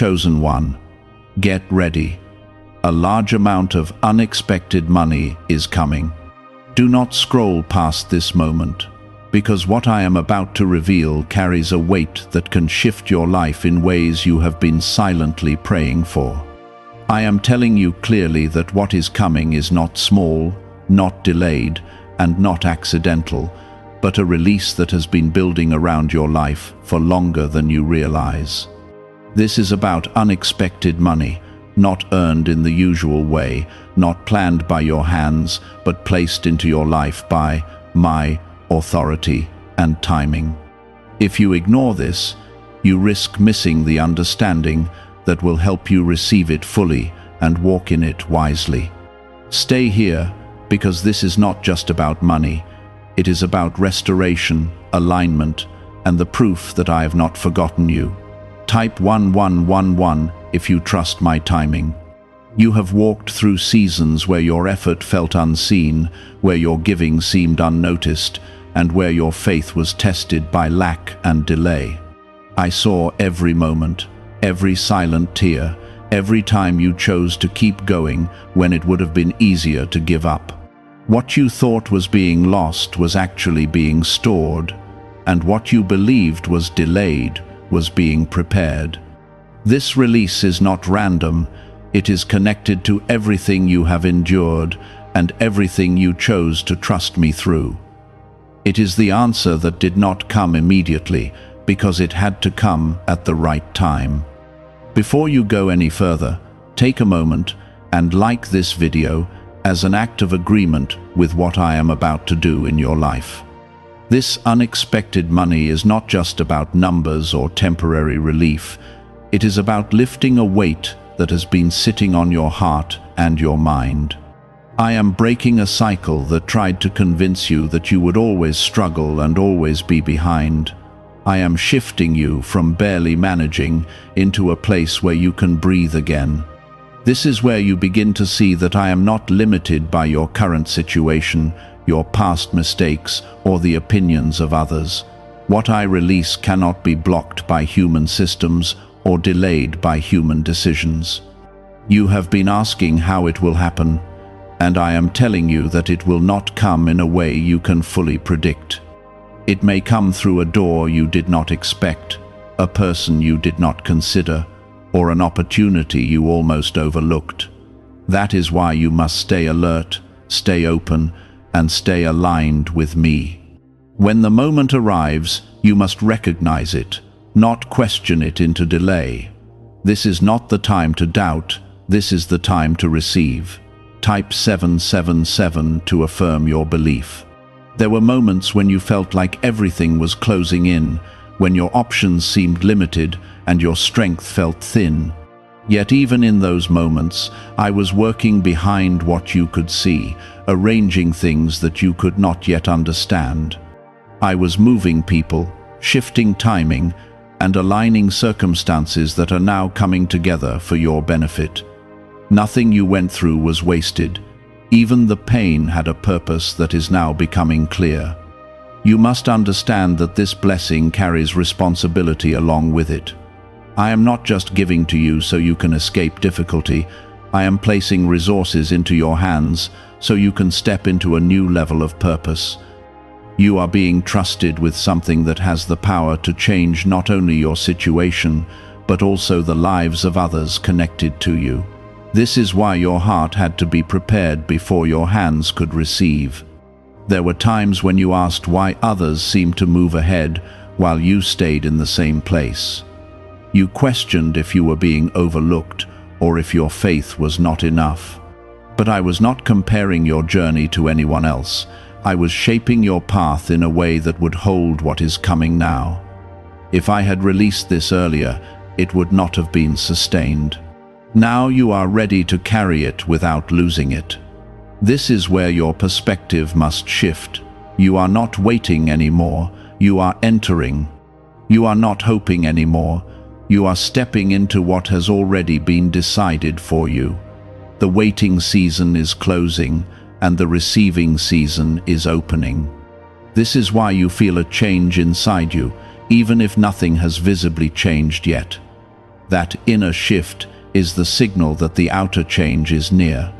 chosen one. Get ready. A large amount of unexpected money is coming. Do not scroll past this moment, because what I am about to reveal carries a weight that can shift your life in ways you have been silently praying for. I am telling you clearly that what is coming is not small, not delayed, and not accidental, but a release that has been building around your life for longer than you realize. This is about unexpected money, not earned in the usual way, not planned by your hands, but placed into your life by my authority and timing. If you ignore this, you risk missing the understanding that will help you receive it fully and walk in it wisely. Stay here, because this is not just about money. It is about restoration, alignment, and the proof that I have not forgotten you. Type 1111 if you trust my timing. You have walked through seasons where your effort felt unseen, where your giving seemed unnoticed, and where your faith was tested by lack and delay. I saw every moment, every silent tear, every time you chose to keep going when it would have been easier to give up. What you thought was being lost was actually being stored, and what you believed was delayed was being prepared. This release is not random. It is connected to everything you have endured and everything you chose to trust me through. It is the answer that did not come immediately, because it had to come at the right time. Before you go any further, take a moment and like this video as an act of agreement with what I am about to do in your life. This unexpected money is not just about numbers or temporary relief. It is about lifting a weight that has been sitting on your heart and your mind. I am breaking a cycle that tried to convince you that you would always struggle and always be behind. I am shifting you from barely managing into a place where you can breathe again. This is where you begin to see that I am not limited by your current situation, your past mistakes, or the opinions of others. What I release cannot be blocked by human systems or delayed by human decisions. You have been asking how it will happen, and I am telling you that it will not come in a way you can fully predict. It may come through a door you did not expect, a person you did not consider, or an opportunity you almost overlooked. That is why you must stay alert, stay open, and stay aligned with me. When the moment arrives, you must recognize it, not question it into delay. This is not the time to doubt, this is the time to receive. Type 777 to affirm your belief. There were moments when you felt like everything was closing in, when your options seemed limited and your strength felt thin. Yet even in those moments, I was working behind what you could see, arranging things that you could not yet understand. I was moving people, shifting timing, and aligning circumstances that are now coming together for your benefit. Nothing you went through was wasted. Even the pain had a purpose that is now becoming clear. You must understand that this blessing carries responsibility along with it. I am not just giving to you so you can escape difficulty. I am placing resources into your hands so you can step into a new level of purpose. You are being trusted with something that has the power to change not only your situation, but also the lives of others connected to you. This is why your heart had to be prepared before your hands could receive. There were times when you asked why others seemed to move ahead while you stayed in the same place. You questioned if you were being overlooked or if your faith was not enough. But I was not comparing your journey to anyone else. I was shaping your path in a way that would hold what is coming now. If I had released this earlier, it would not have been sustained. Now you are ready to carry it without losing it. This is where your perspective must shift. You are not waiting anymore. You are entering. You are not hoping anymore. You are stepping into what has already been decided for you. The waiting season is closing, and the receiving season is opening. This is why you feel a change inside you, even if nothing has visibly changed yet. That inner shift is the signal that the outer change is near.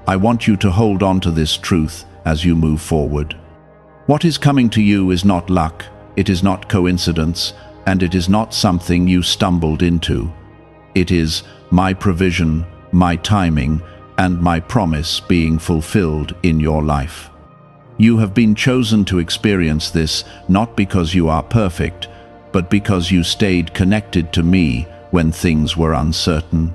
I want you to hold on to this truth as you move forward. What is coming to you is not luck, it is not coincidence, and it is not something you stumbled into. It is my provision, my timing, and my promise being fulfilled in your life. You have been chosen to experience this not because you are perfect, but because you stayed connected to me when things were uncertain.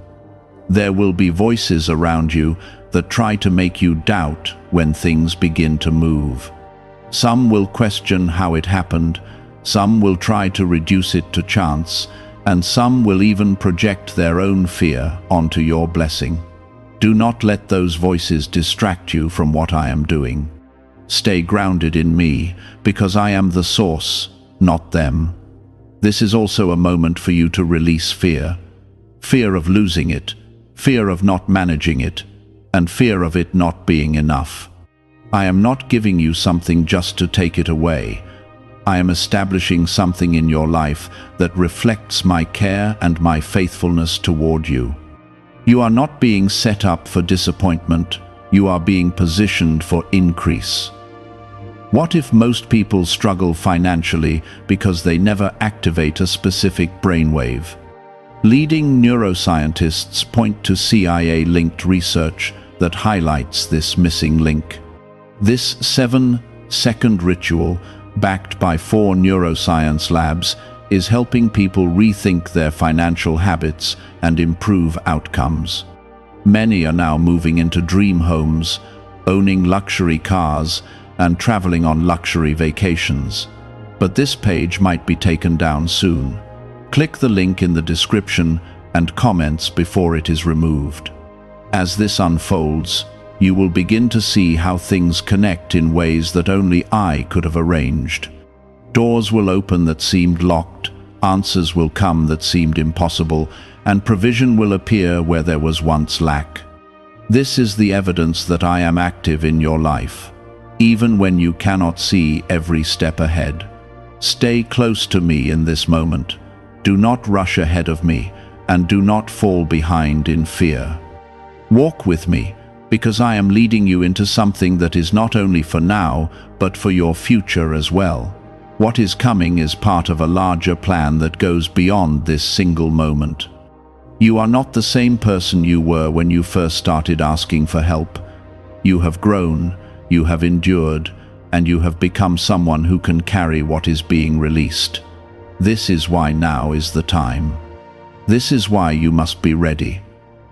There will be voices around you that try to make you doubt when things begin to move. Some will question how it happened, some will try to reduce it to chance, and some will even project their own fear onto your blessing. Do not let those voices distract you from what I am doing. Stay grounded in me, because I am the source, not them. This is also a moment for you to release fear. Fear of losing it, fear of not managing it, and fear of it not being enough. I am not giving you something just to take it away. I am establishing something in your life that reflects my care and my faithfulness toward you. You are not being set up for disappointment, you are being positioned for increase. What if most people struggle financially because they never activate a specific brainwave? Leading neuroscientists point to CIA-linked research that highlights this missing link. This 7-second ritual, backed by 4 neuroscience labs, is helping people rethink their financial habits and improve outcomes. Many are now moving into dream homes, owning luxury cars, and traveling on luxury vacations. But this page might be taken down soon. Click the link in the description and comments before it is removed. As this unfolds, you will begin to see how things connect in ways that only I could have arranged. Doors will open that seemed locked, answers will come that seemed impossible, and provision will appear where there was once lack. This is the evidence that I am active in your life, even when you cannot see every step ahead. Stay close to me in this moment. Do not rush ahead of me, and do not fall behind in fear. Walk with me, because I am leading you into something that is not only for now, but for your future as well. What is coming is part of a larger plan that goes beyond this single moment. You are not the same person you were when you first started asking for help. You have grown, you have endured, and you have become someone who can carry what is being released. This is why now is the time. This is why you must be ready.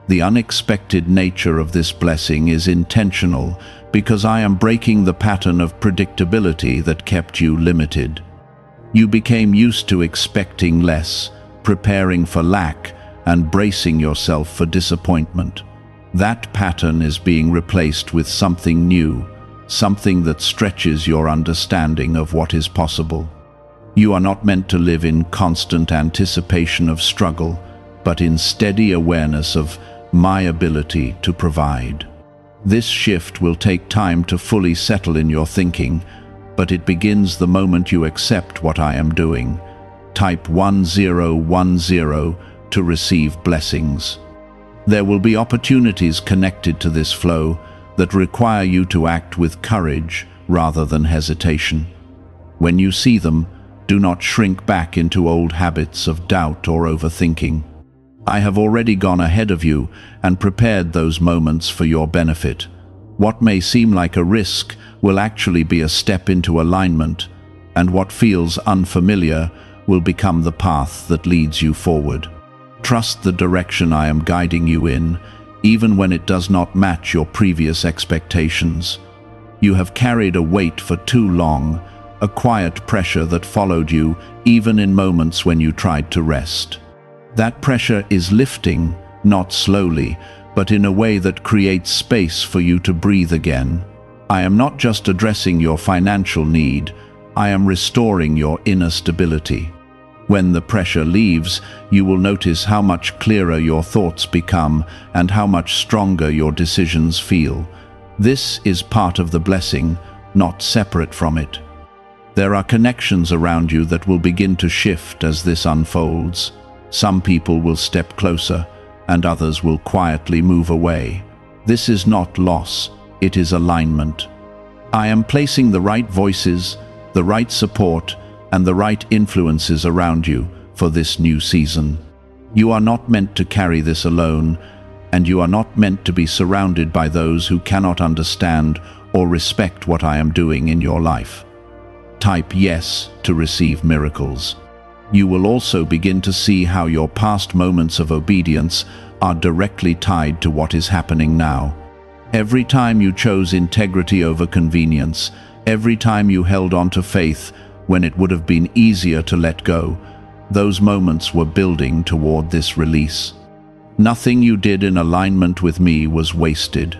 The unexpected nature of this blessing is intentional because I am breaking the pattern of predictability that kept you limited. You became used to expecting less, preparing for lack, and bracing yourself for disappointment. That pattern is being replaced with something new, something that stretches your understanding of what is possible. You are not meant to live in constant anticipation of struggle, but in steady awareness of my ability to provide. This shift will take time to fully settle in your thinking, but it begins the moment you accept what I am doing. Type 1010 to receive blessings. There will be opportunities connected to this flow that require you to act with courage rather than hesitation. When you see them, do not shrink back into old habits of doubt or overthinking. I have already gone ahead of you and prepared those moments for your benefit. What may seem like a risk will actually be a step into alignment, and what feels unfamiliar will become the path that leads you forward. Trust the direction I am guiding you in, even when it does not match your previous expectations. You have carried a weight for too long, a quiet pressure that followed you even in moments when you tried to rest. That pressure is lifting, not slowly, but in a way that creates space for you to breathe again. I am not just addressing your financial need, I am restoring your inner stability. When the pressure leaves, you will notice how much clearer your thoughts become and how much stronger your decisions feel. This is part of the blessing, not separate from it. There are connections around you that will begin to shift as this unfolds. Some people will step closer, and others will quietly move away. This is not loss, it is alignment. I am placing the right voices, the right support, and the right influences around you for this new season. You are not meant to carry this alone, and you are not meant to be surrounded by those who cannot understand or respect what I am doing in your life. Type yes to receive miracles. You will also begin to see how your past moments of obedience are directly tied to what is happening now. Every time you chose integrity over convenience, every time you held on to faith when it would have been easier to let go, those moments were building toward this release. Nothing you did in alignment with me was wasted.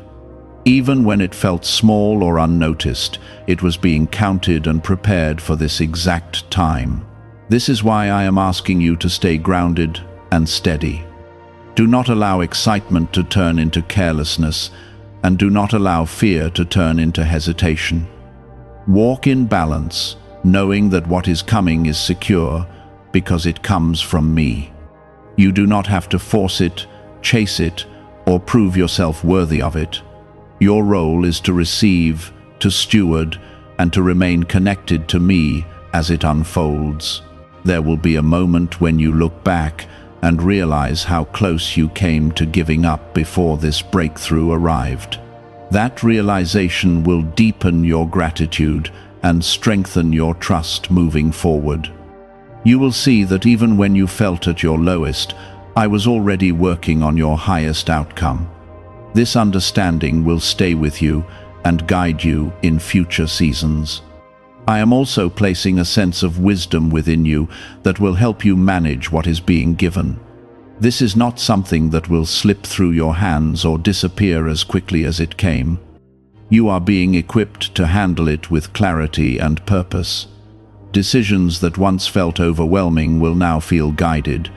Even when it felt small or unnoticed, it was being counted and prepared for this exact time. This is why I am asking you to stay grounded and steady. Do not allow excitement to turn into carelessness, and do not allow fear to turn into hesitation. Walk in balance, knowing that what is coming is secure because it comes from me. You do not have to force it, chase it, or prove yourself worthy of it. Your role is to receive, to steward, and to remain connected to me as it unfolds. There will be a moment when you look back and realize how close you came to giving up before this breakthrough arrived. That realization will deepen your gratitude and strengthen your trust moving forward. You will see that even when you felt at your lowest, I was already working on your highest outcome. This understanding will stay with you and guide you in future seasons. I am also placing a sense of wisdom within you that will help you manage what is being given. This is not something that will slip through your hands or disappear as quickly as it came. You are being equipped to handle it with clarity and purpose. Decisions that once felt overwhelming will now feel guided,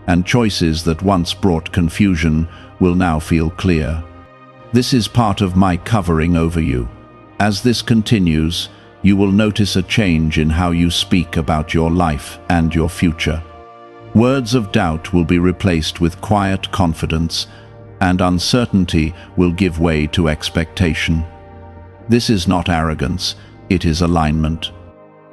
and choices that once brought confusion will now feel clear. This is part of my covering over you. As this continues, you will notice a change in how you speak about your life and your future. Words of doubt will be replaced with quiet confidence, and uncertainty will give way to expectation. This is not arrogance, it is alignment.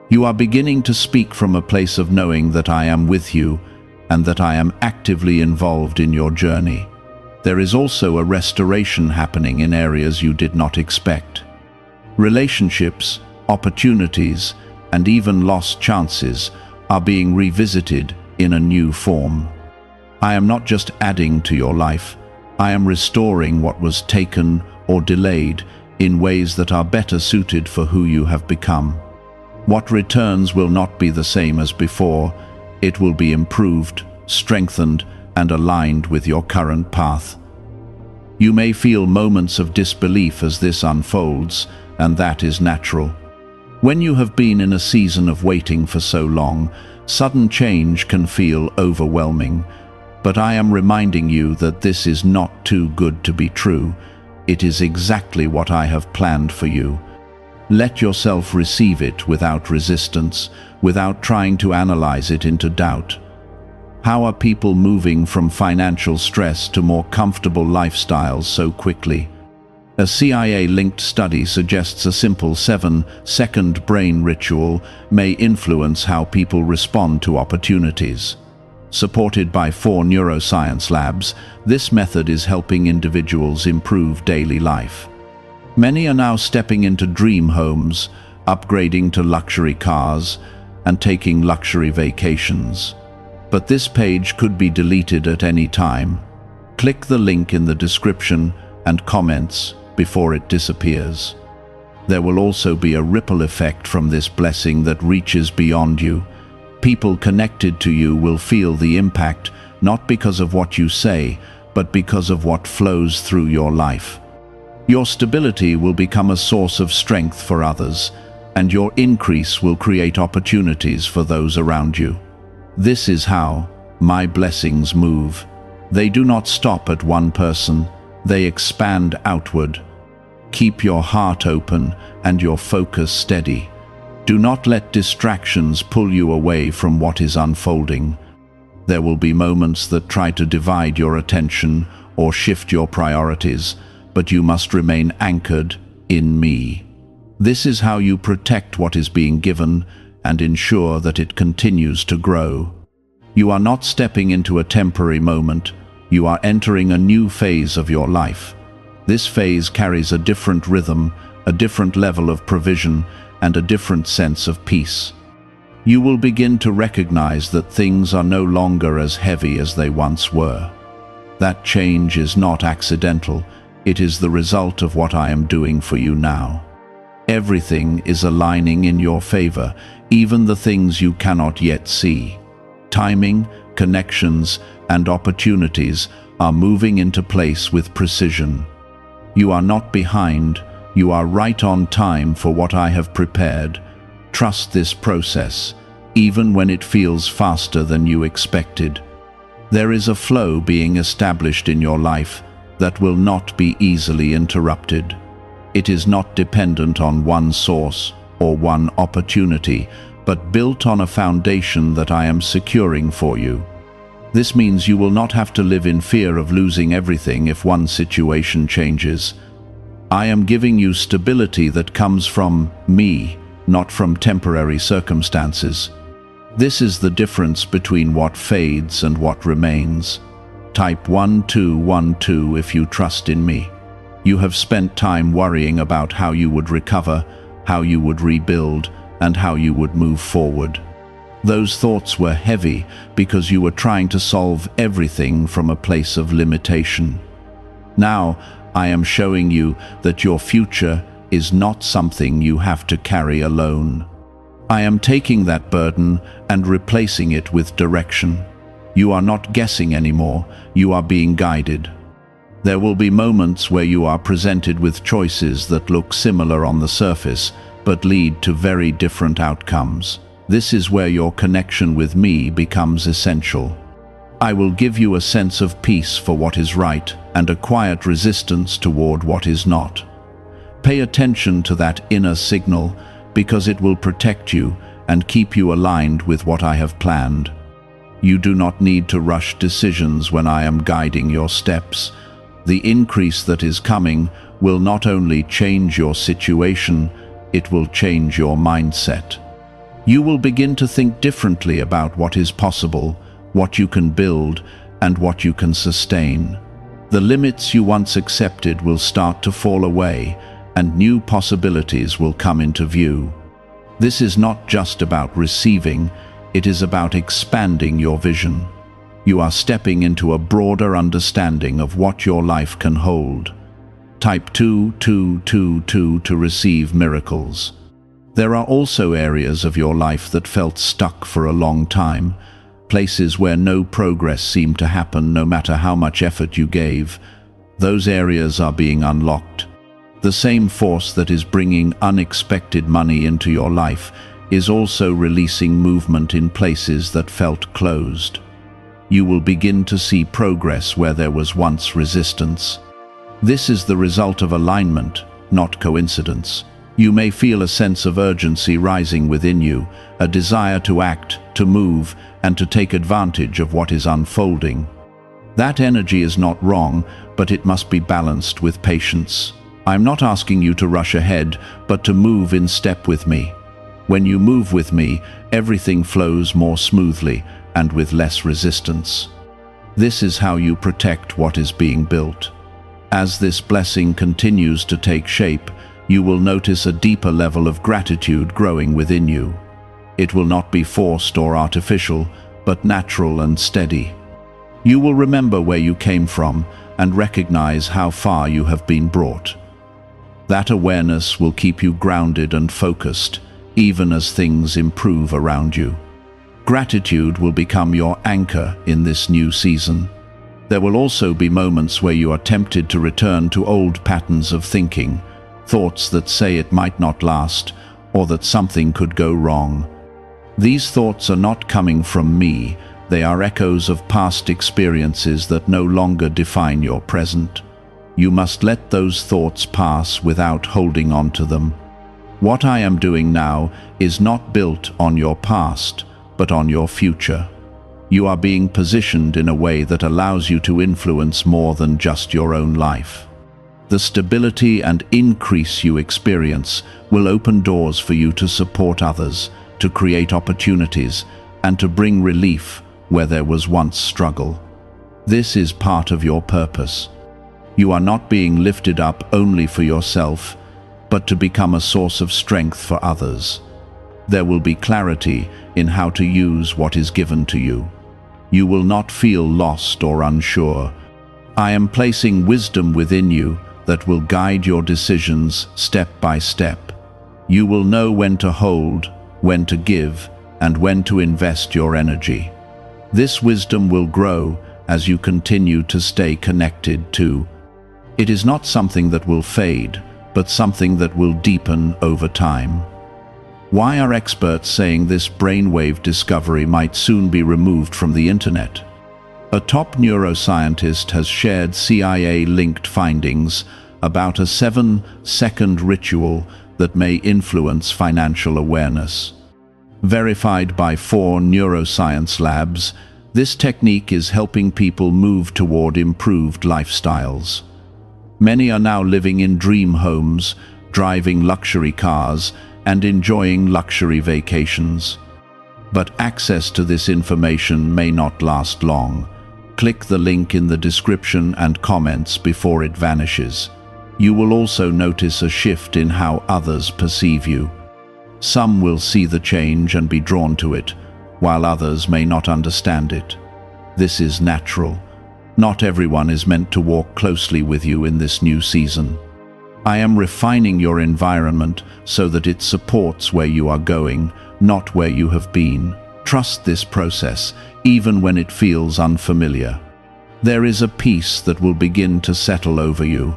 You are beginning to speak from a place of knowing that I am with you and that I am actively involved in your journey. There is also a restoration happening in areas you did not expect. Relationships, opportunities, and even lost chances are being revisited in a new form. I am not just adding to your life, I am restoring what was taken or delayed in ways that are better suited for who you have become. What returns will not be the same as before, it will be improved, strengthened, and aligned with your current path. You may feel moments of disbelief as this unfolds, and that is natural. When you have been in a season of waiting for so long, sudden change can feel overwhelming. But I am reminding you that this is not too good to be true. It is exactly what I have planned for you. Let yourself receive it without resistance, without trying to analyze it into doubt. How are people moving from financial stress to more comfortable lifestyles so quickly? A CIA-linked study suggests a simple 7-second brain ritual may influence how people respond to opportunities. Supported by 4 neuroscience labs, this method is helping individuals improve daily life. Many are now stepping into dream homes, upgrading to luxury cars, and taking luxury vacations. But this page could be deleted at any time. Click the link in the description and comments before it disappears. There will also be a ripple effect from this blessing that reaches beyond you. People connected to you will feel the impact, not because of what you say, but because of what flows through your life. Your stability will become a source of strength for others, and your increase will create opportunities for those around you. This is how my blessings move. They do not stop at one person, they expand outward. Keep your heart open and your focus steady. Do not let distractions pull you away from what is unfolding. There will be moments that try to divide your attention or shift your priorities, but you must remain anchored in me. This is how you protect what is being given and ensure that it continues to grow. You are not stepping into a temporary moment, you are entering a new phase of your life. This phase carries a different rhythm, a different level of provision, and a different sense of peace. You will begin to recognize that things are no longer as heavy as they once were. That change is not accidental, it is the result of what I am doing for you now. Everything is aligning in your favor, even the things you cannot yet see. Timing, connections, and opportunities are moving into place with precision. You are not behind, you are right on time for what I have prepared. Trust this process, even when it feels faster than you expected. There is a flow being established in your life that will not be easily interrupted. It is not dependent on one source or one opportunity, but built on a foundation that I am securing for you. This means you will not have to live in fear of losing everything if one situation changes. I am giving you stability that comes from me, not from temporary circumstances. This is the difference between what fades and what remains. Type 1212 if you trust in me. You have spent time worrying about how you would recover, how you would rebuild, and how you would move forward. Those thoughts were heavy because you were trying to solve everything from a place of limitation. Now, I am showing you that your future is not something you have to carry alone. I am taking that burden and replacing it with direction. You are not guessing anymore, you are being guided. There will be moments where you are presented with choices that look similar on the surface, but lead to very different outcomes. This is where your connection with me becomes essential. I will give you a sense of peace for what is right and a quiet resistance toward what is not. Pay attention to that inner signal because it will protect you and keep you aligned with what I have planned. You do not need to rush decisions when I am guiding your steps. The increase that is coming will not only change your situation, it will change your mindset. You will begin to think differently about what is possible, what you can build, and what you can sustain. The limits you once accepted will start to fall away, and new possibilities will come into view. This is not just about receiving, it is about expanding your vision. You are stepping into a broader understanding of what your life can hold. Type 2222 to receive miracles. There are also areas of your life that felt stuck for a long time, places where no progress seemed to happen no matter how much effort you gave. Those areas are being unlocked. The same force that is bringing unexpected money into your life is also releasing movement in places that felt closed. You will begin to see progress where there was once resistance. This is the result of alignment, not coincidence. You may feel a sense of urgency rising within you, a desire to act, to move, and to take advantage of what is unfolding. That energy is not wrong, but it must be balanced with patience. I'm not asking you to rush ahead, but to move in step with me. When you move with me, everything flows more smoothly and with less resistance. This is how you protect what is being built. As this blessing continues to take shape, you will notice a deeper level of gratitude growing within you. It will not be forced or artificial, but natural and steady. You will remember where you came from and recognize how far you have been brought. That awareness will keep you grounded and focused, even as things improve around you. Gratitude will become your anchor in this new season. There will also be moments where you are tempted to return to old patterns of thinking, thoughts that say it might not last, or that something could go wrong. These thoughts are not coming from me, they are echoes of past experiences that no longer define your present. You must let those thoughts pass without holding on to them. What I am doing now is not built on your past, but on your future. You are being positioned in a way that allows you to influence more than just your own life. The stability and increase you experience will open doors for you to support others, to create opportunities, and to bring relief where there was once struggle. This is part of your purpose. You are not being lifted up only for yourself, but to become a source of strength for others. There will be clarity in how to use what is given to you. You will not feel lost or unsure. I am placing wisdom within you that will guide your decisions step by step. You will know when to hold, when to give, and when to invest your energy. This wisdom will grow as you continue to stay connected to. It is not something that will fade, but something that will deepen over time. Why are experts saying this brainwave discovery might soon be removed from the internet? A top neuroscientist has shared CIA-linked findings about a 7-second ritual that may influence financial awareness. Verified by 4 neuroscience labs, this technique is helping people move toward improved lifestyles. Many are now living in dream homes, driving luxury cars, and enjoying luxury vacations. But access to this information may not last long. Click the link in the description and comments before it vanishes. You will also notice a shift in how others perceive you. Some will see the change and be drawn to it, while others may not understand it. This is natural. Not everyone is meant to walk closely with you in this new season. I am refining your environment so that it supports where you are going, not where you have been. Trust this process, even when it feels unfamiliar. There is a peace that will begin to settle over you,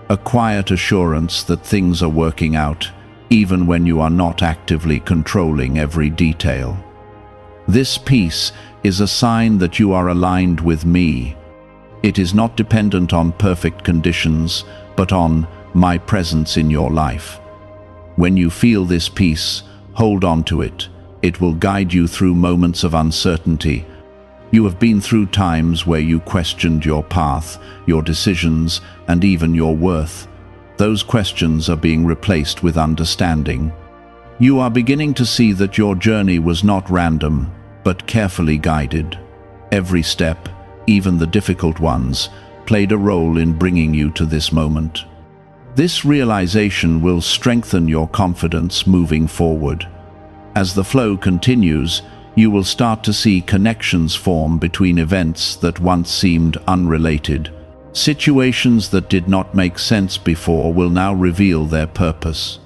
a quiet assurance that things are working out, even when you are not actively controlling every detail. This peace is a sign that you are aligned with me. It is not dependent on perfect conditions, but on my presence in your life. When you feel this peace, hold on to it. It will guide you through moments of uncertainty. You have been through times where you questioned your path, your decisions, and even your worth. Those questions are being replaced with understanding. You are beginning to see that your journey was not random, but carefully guided. Every step, even the difficult ones, played a role in bringing you to this moment. This realization will strengthen your confidence moving forward. As the flow continues, you will start to see connections form between events that once seemed unrelated. Situations that did not make sense before will now reveal their purpose.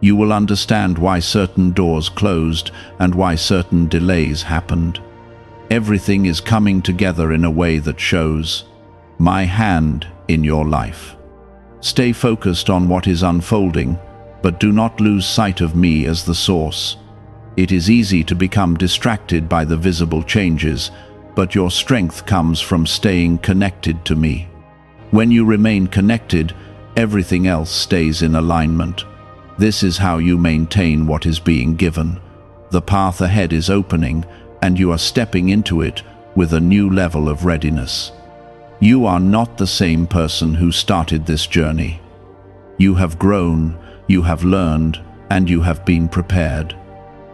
You will understand why certain doors closed and why certain delays happened. Everything is coming together in a way that shows my hand in your life. Stay focused on what is unfolding, but do not lose sight of me as the source. It is easy to become distracted by the visible changes, but your strength comes from staying connected to me. When you remain connected, everything else stays in alignment. This is how you maintain what is being given. The path ahead is opening, and you are stepping into it with a new level of readiness. You are not the same person who started this journey. You have grown, you have learned, and you have been prepared.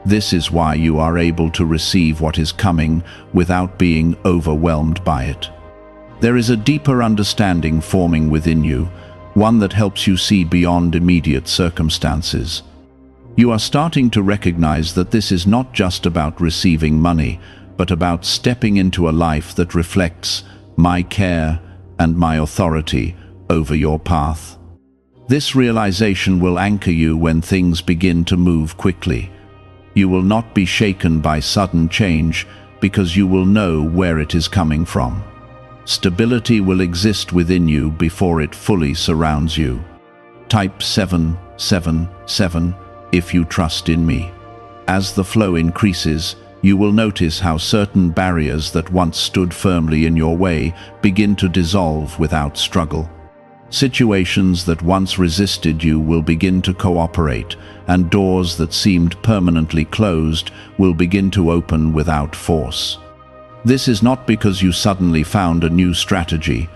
This is why you are able to receive what is coming without being overwhelmed by it. There is a deeper understanding forming within you, one that helps you see beyond immediate circumstances. You are starting to recognize that this is not just about receiving money, but about stepping into a life that reflects my care and my authority over your path. This realization will anchor you when things begin to move quickly. You will not be shaken by sudden change because you will know where it is coming from. Stability will exist within you before it fully surrounds you. Type 777 if you trust in me. As the flow increases, you will notice how certain barriers that once stood firmly in your way begin to dissolve without struggle. Situations that once resisted you will begin to cooperate, and doors that seemed permanently closed will begin to open without force. This is not because you suddenly found a new strategy,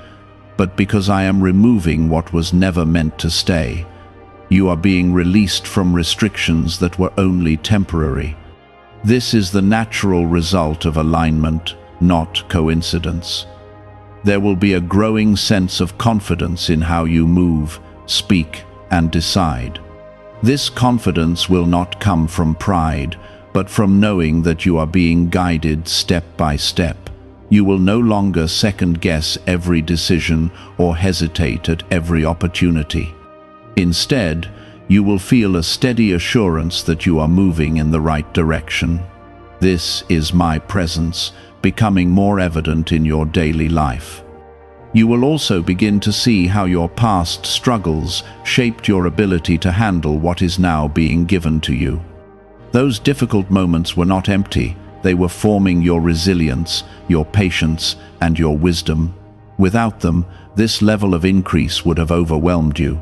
but because I am removing what was never meant to stay. You are being released from restrictions that were only temporary. This is the natural result of alignment, not coincidence. There will be a growing sense of confidence in how you move, speak, and decide. This confidence will not come from pride, but from knowing that you are being guided step by step. You will no longer second-guess every decision or hesitate at every opportunity. Instead, you will feel a steady assurance that you are moving in the right direction. This is my presence, becoming more evident in your daily life. You will also begin to see how your past struggles shaped your ability to handle what is now being given to you. Those difficult moments were not empty. They were forming your resilience, your patience, and your wisdom. Without them, this level of increase would have overwhelmed you.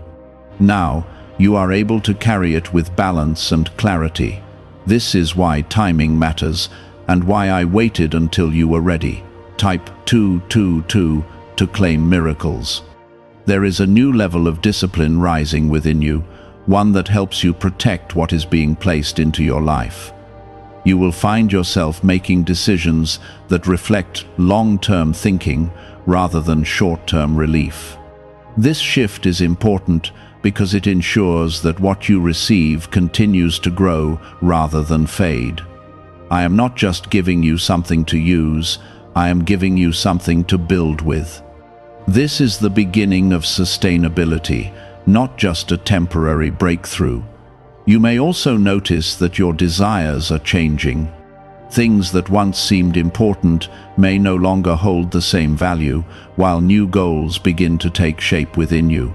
Now, you are able to carry it with balance and clarity. This is why timing matters, and why I waited until you were ready. Type 222 to claim miracles. There is a new level of discipline rising within you, one that helps you protect what is being placed into your life. You will find yourself making decisions that reflect long-term thinking rather than short-term relief. This shift is important because it ensures that what you receive continues to grow rather than fade. I am not just giving you something to use, I am giving you something to build with. This is the beginning of sustainability, not just a temporary breakthrough. You may also notice that your desires are changing. Things that once seemed important may no longer hold the same value, while new goals begin to take shape within you.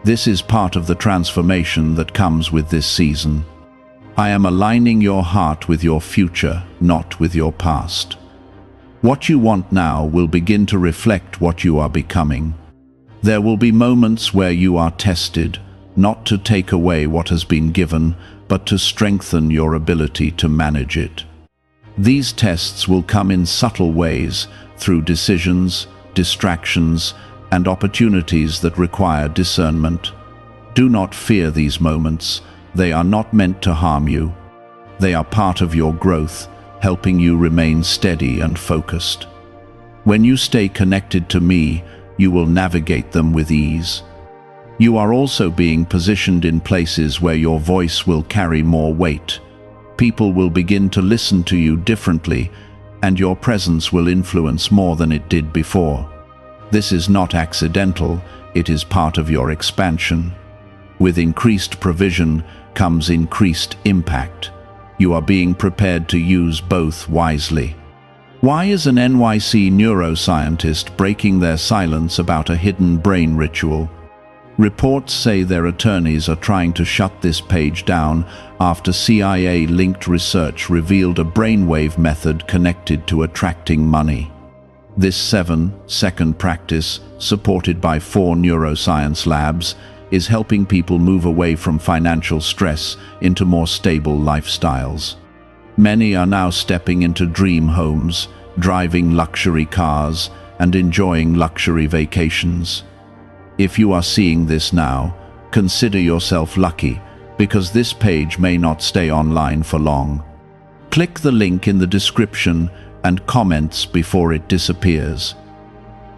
This is part of the transformation that comes with this season. I am aligning your heart with your future, not with your past. What you want now will begin to reflect what you are becoming. There will be moments where you are tested, not to take away what has been given, but to strengthen your ability to manage it. These tests will come in subtle ways, through decisions, distractions, and opportunities that require discernment. Do not fear these moments. They are not meant to harm you. They are part of your growth, helping you remain steady and focused. When you stay connected to me, you will navigate them with ease. You are also being positioned in places where your voice will carry more weight. People will begin to listen to you differently, and your presence will influence more than it did before. This is not accidental, it is part of your expansion. With increased provision comes increased impact. You are being prepared to use both wisely. Why is an NYC neuroscientist breaking their silence about a hidden brain ritual? Reports say their attorneys are trying to shut this page down after CIA-linked research revealed a brainwave method connected to attracting money. This 7-second practice, supported by 4 neuroscience labs, is helping people move away from financial stress into more stable lifestyles. Many are now stepping into dream homes, driving luxury cars, and enjoying luxury vacations. If you are seeing this now, consider yourself lucky, because this page may not stay online for long. Click the link in the description and comments before it disappears.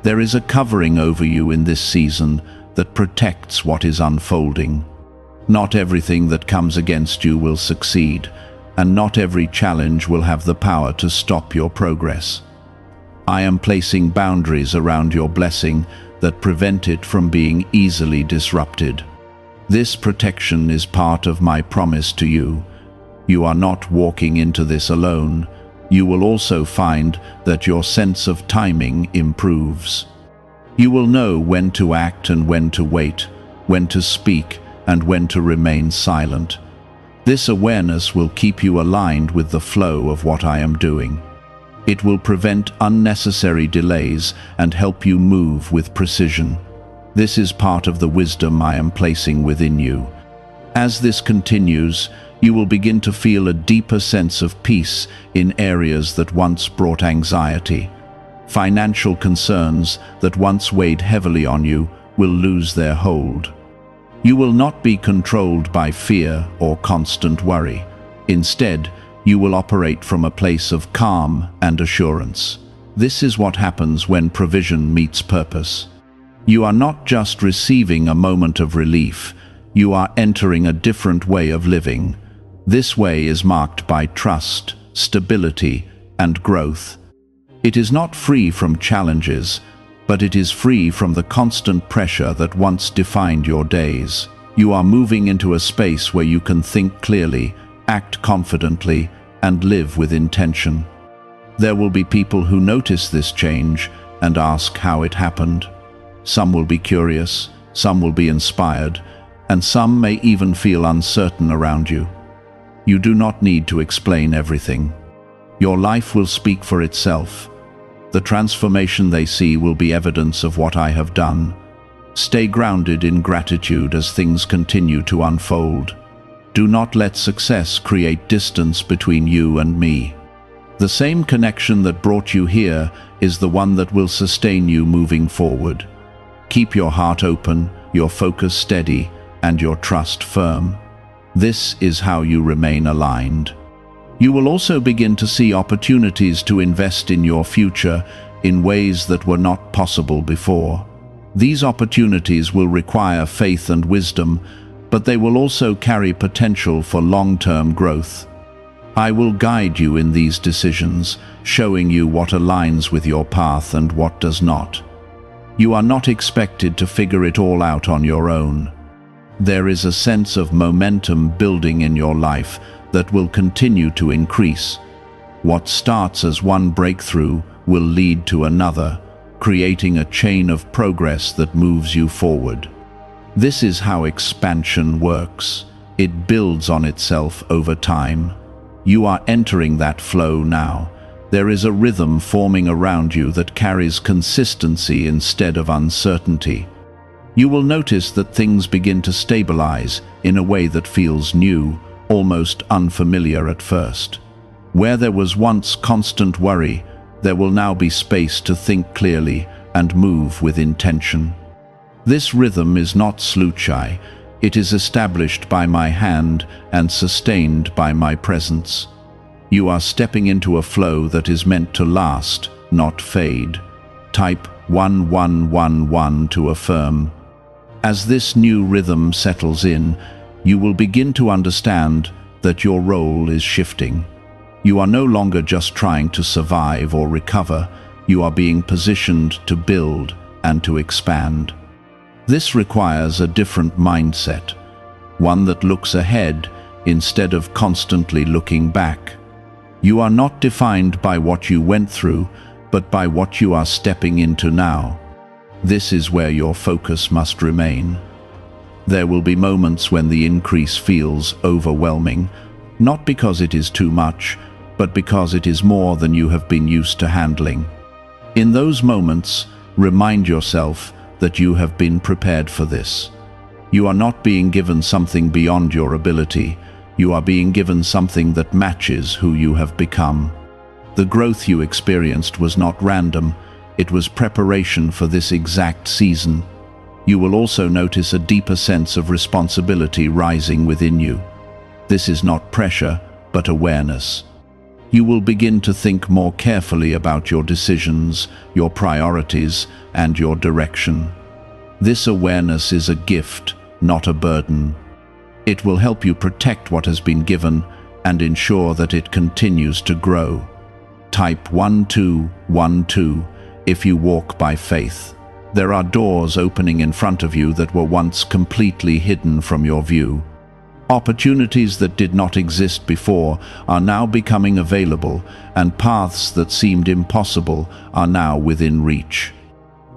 There is a covering over you in this season that protects what is unfolding. Not everything that comes against you will succeed, and not every challenge will have the power to stop your progress. I am placing boundaries around your blessing that prevent it from being easily disrupted. This protection is part of my promise to you. You are not walking into this alone. You will also find that your sense of timing improves. You will know when to act and when to wait, when to speak and when to remain silent. This awareness will keep you aligned with the flow of what I am doing. It will prevent unnecessary delays and help you move with precision. This is part of the wisdom I am placing within you. As this continues, You will begin to feel a deeper sense of peace in areas that once brought anxiety. Financial concerns that once weighed heavily on you will lose their hold. You will not be controlled by fear or constant worry. Instead, you will operate from a place of calm and assurance. This is what happens when provision meets purpose. You are not just receiving a moment of relief, you are entering a different way of living. This way is marked by trust, stability, and growth. It is not free from challenges, but it is free from the constant pressure that once defined your days. You are moving into a space where you can think clearly, act confidently, and live with intention. There will be people who notice this change and ask how it happened. Some will be curious, some will be inspired, and some may even feel uncertain around you. You do not need to explain everything. Your life will speak for itself. The transformation they see will be evidence of what I have done. Stay grounded in gratitude as things continue to unfold. Do not let success create distance between you and me. The same connection that brought you here is the one that will sustain you moving forward. Keep your heart open, your focus steady, and your trust firm. This is how you remain aligned. You will also begin to see opportunities to invest in your future in ways that were not possible before. These opportunities will require faith and wisdom, but they will also carry potential for long-term growth. I will guide you in these decisions, showing you what aligns with your path and what does not. You are not expected to figure it all out on your own. There is a sense of momentum building in your life that will continue to increase. What starts as one breakthrough will lead to another, creating a chain of progress that moves you forward. This is how expansion works. It builds on itself over time. You are entering that flow now. There is a rhythm forming around you that carries consistency instead of uncertainty. You will notice that things begin to stabilize in a way that feels new, almost unfamiliar at first. Where there was once constant worry, there will now be space to think clearly and move with intention. This rhythm is not sluchai. It is established by my hand and sustained by my presence. You are stepping into a flow that is meant to last, not fade. Type 1111 to affirm. As this new rhythm settles in, you will begin to understand that your role is shifting. You are no longer just trying to survive or recover. You are being positioned to build and to expand. This requires a different mindset, one that looks ahead instead of constantly looking back. You are not defined by what you went through, but by what you are stepping into now. This is where your focus must remain. There will be moments when the increase feels overwhelming, not because it is too much, but because it is more than you have been used to handling. In those moments, remind yourself that you have been prepared for this. You are not being given something beyond your ability. You are being given something that matches who you have become. The growth you experienced was not random. It was preparation for this exact season. You will also notice a deeper sense of responsibility rising within you. This is not pressure, but awareness. You will begin to think more carefully about your decisions, your priorities, and your direction. This awareness is a gift, not a burden. It will help you protect what has been given and ensure that it continues to grow. Type 1212 if you walk by faith. There are doors opening in front of you that were once completely hidden from your view. Opportunities that did not exist before are now becoming available, and paths that seemed impossible are now within reach.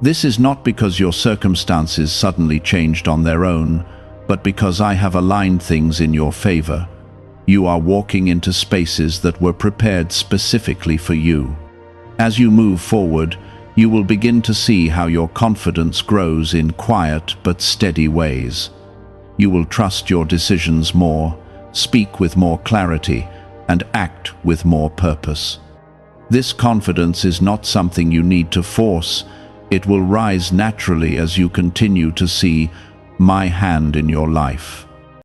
This is not because your circumstances suddenly changed on their own, but because I have aligned things in your favor. You are walking into spaces that were prepared specifically for you. As you move forward, you will begin to see how your confidence grows in quiet but steady ways. You will trust your decisions more, speak with more clarity, and act with more purpose. This confidence is not something you need to force. It will rise naturally as you continue to see my hand in your life.